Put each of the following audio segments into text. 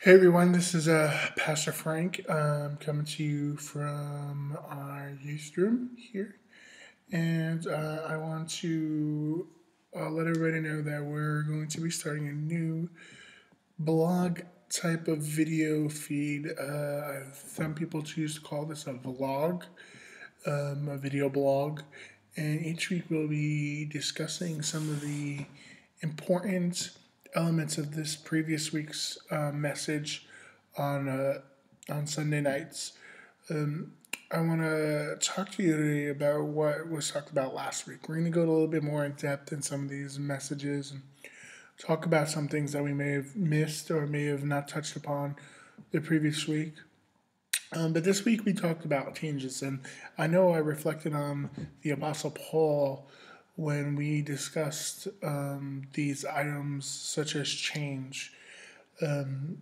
Hey everyone, this is Pastor Frank coming to you from our youth room here. And I want to let everybody know that we're going to be starting a new blog type of video feed. Some people choose to call this a vlog, a video blog. And each week we'll be discussing some of the important elements of this previous week's message on Sunday nights. Um, I want to talk to you today about what was talked about last week. We're going to go a little bit more in depth in some of these messages and talk about some things that we may have missed or may have not touched upon the previous week. But this week we talked about changes, and I know I reflected on the Apostle Paul when we discussed these items such as change. Um,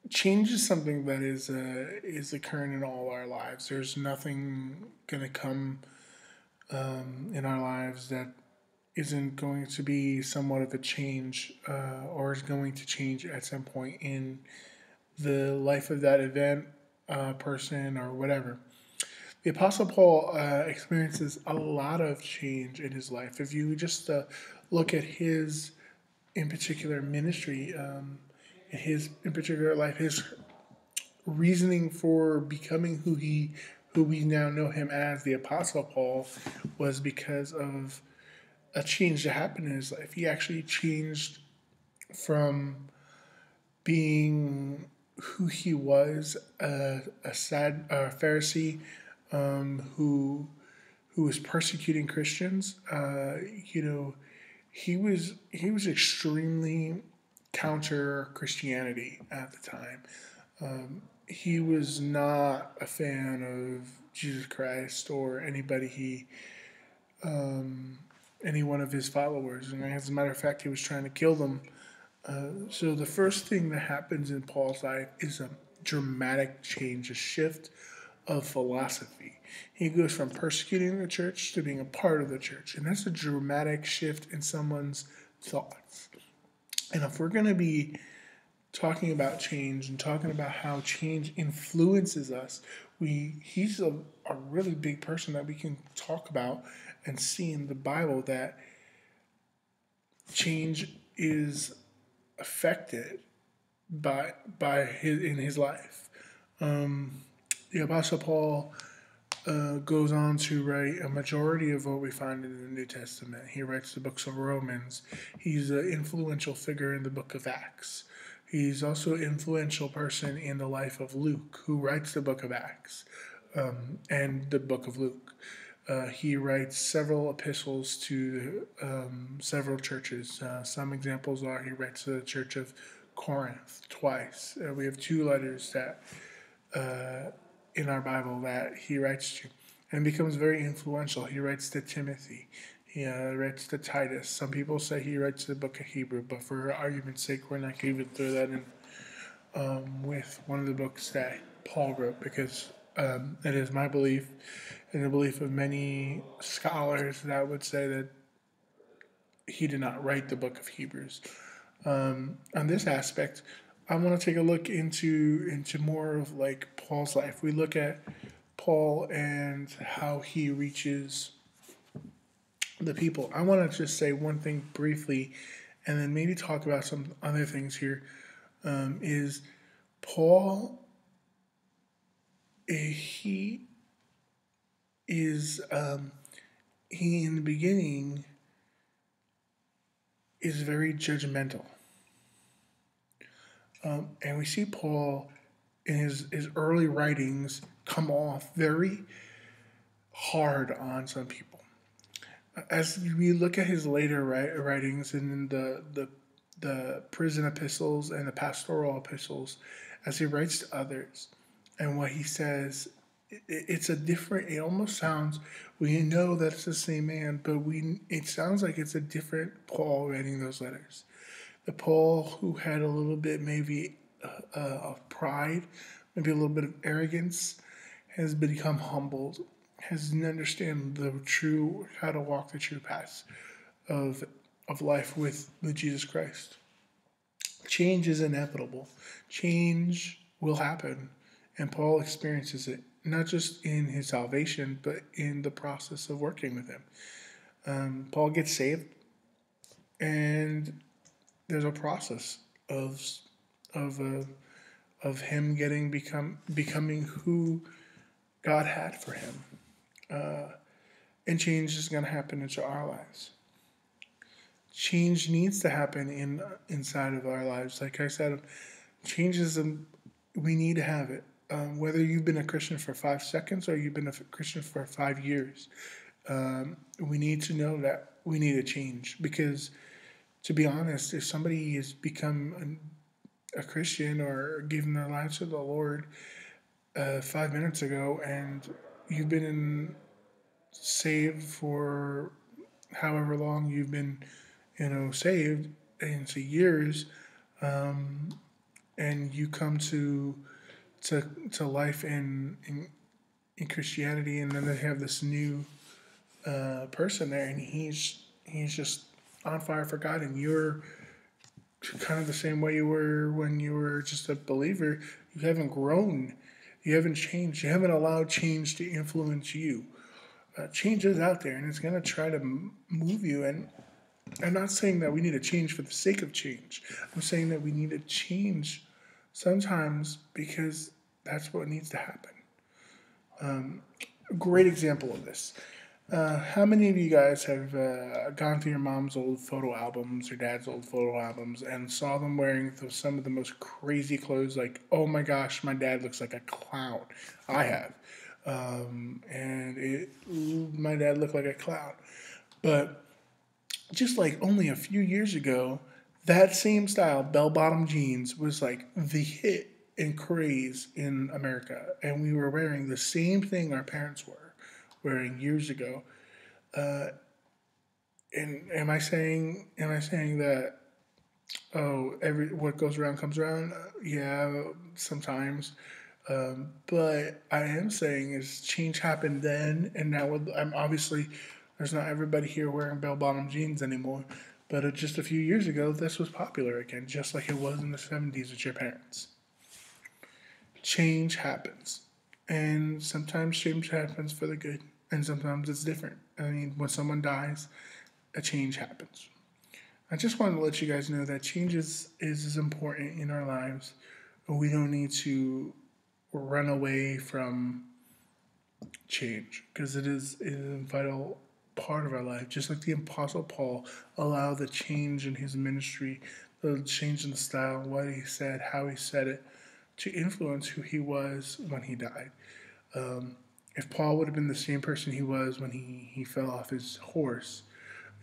Change is something that is occurring in all our lives. There's nothing going to come in our lives that isn't going to be somewhat of a change or is going to change at some point in the life of that event, person, or whatever. The Apostle Paul experiences a lot of change in his life. If you just look at his, in particular, ministry, his in particular life, his reasoning for becoming who we now know him as, the Apostle Paul, was because of a change that happened in his life. He actually changed from being who he was, a sad Pharisee who was persecuting Christians. He was extremely counter Christianity at the time. He was not a fan of Jesus Christ or any one of his followers, and as a matter of fact, he was trying to kill them. So the first thing that happens in Paul's life is a dramatic change, a shift of philosophy. He goes from persecuting the church to being a part of the church, and that's a dramatic shift in someone's thoughts. And if we're going to be talking about change and talking about how change influences us, he's a really big person that we can talk about and see in the Bible that change is affected by his life. The Apostle Paul goes on to write a majority of what we find in the New Testament. He writes the books of Romans. He's an influential figure in the book of Acts. He's also an influential person in the life of Luke, who writes the book of Acts and the book of Luke. He writes several epistles to several churches. Some examples are he writes to the church of Corinth twice. We have two letters that in our Bible that he writes to and becomes very influential. He writes to Timothy. He writes to Titus. Some people say he writes the book of Hebrew, but for argument's sake, we're not going to even throw that in with one of the books that Paul wrote, because it is my belief and the belief of many scholars that would say that he did not write the book of Hebrews. On this aspect, I want to take a look into more of like Paul's life. We look at Paul and how he reaches the people. I want to just say one thing briefly, and then maybe talk about some other things here. Is Paul? He is he in the beginning is very judgmental. And we see Paul in his early writings come off very hard on some people. As we look at his later writings and the prison epistles and the pastoral epistles, as he writes to others, and what he says, it's a different. It almost sounds. We know that it's the same man, but it sounds like it's a different Paul writing those letters. The Paul who had a little bit maybe of pride, maybe a little bit of arrogance, has become humbled, has understand how to walk the true path of life with Jesus Christ. Change is inevitable. Change will happen. And Paul experiences it, not just in his salvation, but in the process of working with him. Paul gets saved, and there's a process of of uh, of him becoming who God had for him, and change is going to happen into our lives. Change needs to happen inside of our lives. Like I said, change is we need to have it. Whether you've been a Christian for 5 seconds or you've been a Christian for 5 years, we need to know that we need a change. Because, to be honest, if somebody has become a Christian or given their lives to the Lord 5 minutes ago, and you've been saved for however long you've been, saved, and say years, and you come to life in Christianity, and then they have this new person there, and he's just on fire for God, and you're kind of the same way you were when you were just a believer. You haven't grown, you haven't changed, you haven't allowed change to influence you. Change is out there, and it's going to try to move you. And I'm not saying that we need to change for the sake of change. I'm saying that we need to change sometimes because that's what needs to happen. A great example of this. How many of you guys have gone through your mom's old photo albums or dad's old photo albums and saw them wearing some of the most crazy clothes? Like, oh my gosh, my dad looks like a clown. I have. My dad looked like a clown. But just like only a few years ago, that same style, bell-bottom jeans, was like the hit and craze in America. And we were wearing the same thing our parents were wearing years ago. And am I saying that, oh, what goes around comes around? Yeah, sometimes. But I am saying is change happened then, and now I'm obviously there's not everybody here wearing bell-bottom jeans anymore. But just a few years ago, this was popular again, just like it was in the 70s with your parents. Change happens, and sometimes change happens for the good, and sometimes it's different. I mean, when someone dies, a change happens. I just wanted to let you guys know that change is as important in our lives. We don't need to run away from change because it is a vital part of our life. Just like the Apostle Paul allowed the change in his ministry, the change in the style, what he said, how he said it, to influence who he was when he died. If Paul would have been the same person he was when he fell off his horse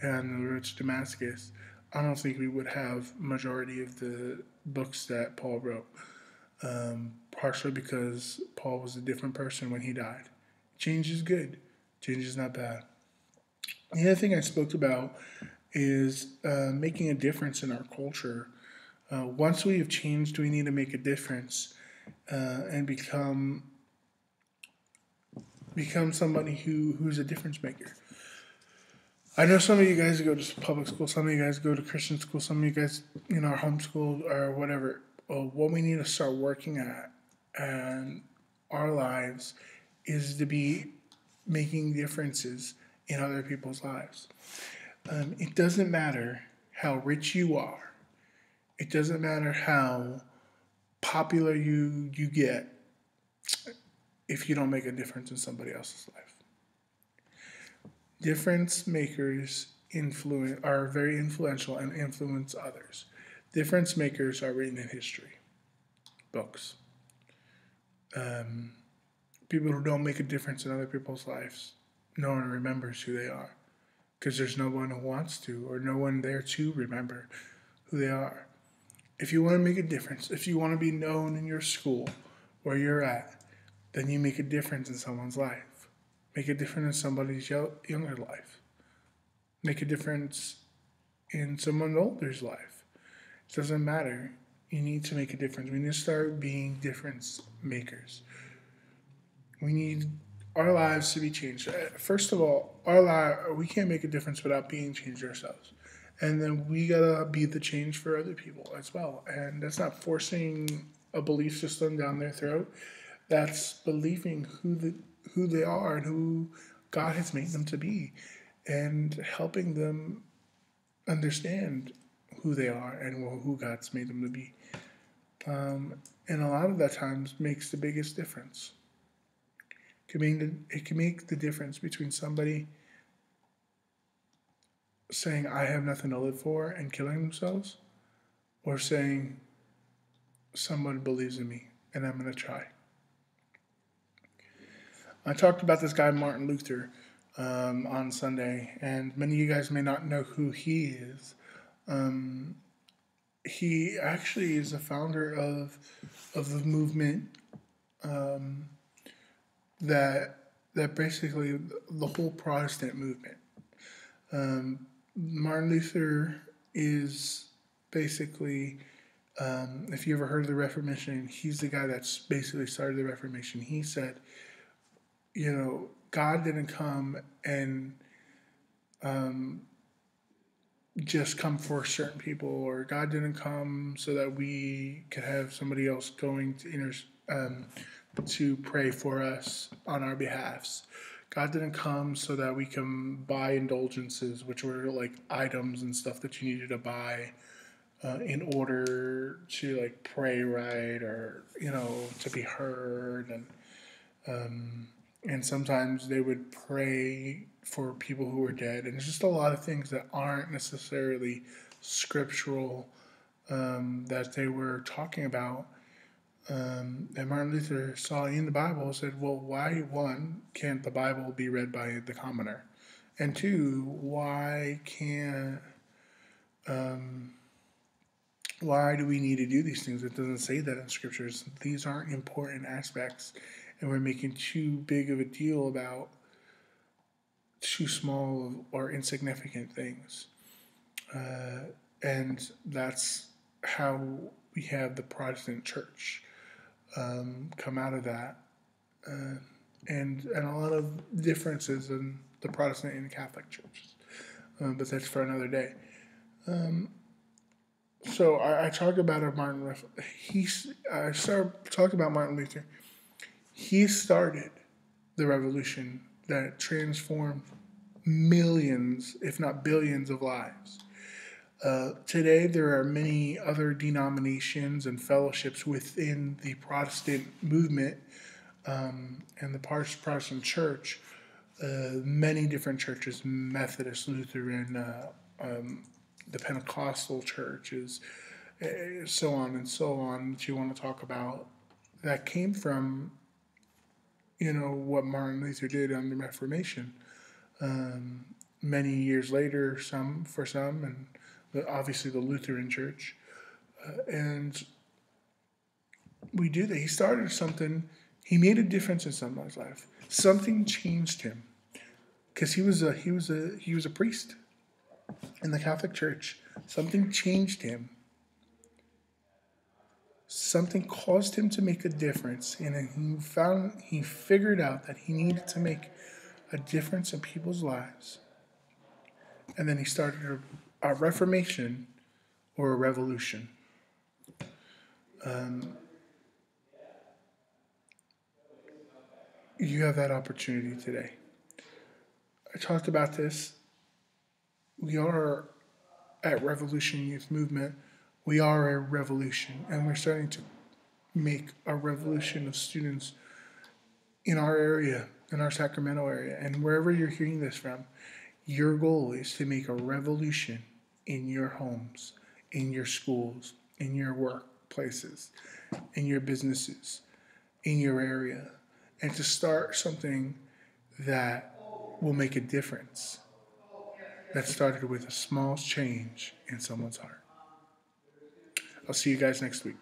on the road to Damascus, I don't think we would have majority of the books that Paul wrote. Partially because Paul was a different person when he died. Change is good. Change is not bad. The other thing I spoke about is making a difference in our culture. Once we have changed, we need to make a difference and become somebody who's a difference maker. I know some of you guys go to public school, some of you guys go to Christian school, some of you guys, are homeschooled or whatever. What we need to start working at in our lives is to be making differences in other people's lives. It doesn't matter how rich you are. It doesn't matter how popular you get if you don't make a difference in somebody else's life. Difference makers are very influential and influence others. Difference makers are written in history books. People who don't make a difference in other people's lives, no one remembers who they are because there's no one who wants to or no one there to remember who they are. If you want to make a difference, if you want to be known in your school where you're at, then you make a difference in someone's life. Make a difference in somebody's younger life. Make a difference in someone older's life. It doesn't matter. You need to make a difference. We need to start being difference makers. We need our lives to be changed. First of all, we can't make a difference without being changed ourselves. And then we gotta be the change for other people as well. And that's not forcing a belief system down their throat. That's believing who they are and who God has made them to be, and helping them understand who they are and who God's made them to be. And a lot of that times makes the biggest difference. It can make the difference between somebody saying, I have nothing to live for, and killing themselves, or saying, someone believes in me and I'm going to try. I talked about this guy, Martin Luther, on Sunday, and many of you guys may not know who he is. He actually is the founder of the movement that basically the whole Protestant movement. Martin Luther is basically, if you ever heard of the Reformation, he's the guy that's basically started the Reformation. He said, God didn't come and just come for certain people, or God didn't come so that we could have somebody else going to pray for us on our behalfs. God didn't come so that we can buy indulgences, which were like items and stuff that you needed to buy in order to like pray right, or to be heard. And sometimes they would pray for people who were dead, and it's just a lot of things that aren't necessarily scriptural that they were talking about. And Martin Luther saw in the Bible and said, well, why, one, can't the Bible be read by the commoner? And two, why do we need to do these things? It doesn't say that in scriptures. These aren't important aspects, and we're making too big of a deal about too small or insignificant things. And that's how we have the Protestant church come out of that. And a lot of differences in the Protestant and Catholic churches. But that's for another day. So I talked about I started talking about Martin Luther. He started the revolution that transformed millions, if not billions, of lives. Today, there are many other denominations and fellowships within the Protestant movement and the Protestant church. Many different churches, Methodist, Lutheran, the Pentecostal churches, so on and so on, that you want to talk about, that came from, what Martin Luther did on the Reformation. Many years later, some, and obviously the Lutheran Church. And we do that. He started something. He made a difference in someone's life. Something changed him, because he was a priest in the Catholic Church. Something changed him. Something caused him to make a difference, and he figured out that he needed to make a difference in people's lives. And then he started a reformation, or a revolution. You have that opportunity today. I talked about this. We are at Revolution Youth Movement. We are a revolution, and we're starting to make a revolution of students in our area, in our Sacramento area, and wherever you're hearing this from. Your goal is to make a revolution in your homes, in your schools, in your workplaces, in your businesses, in your area, and to start something that will make a difference, that started with a small change in someone's heart. I'll see you guys next week.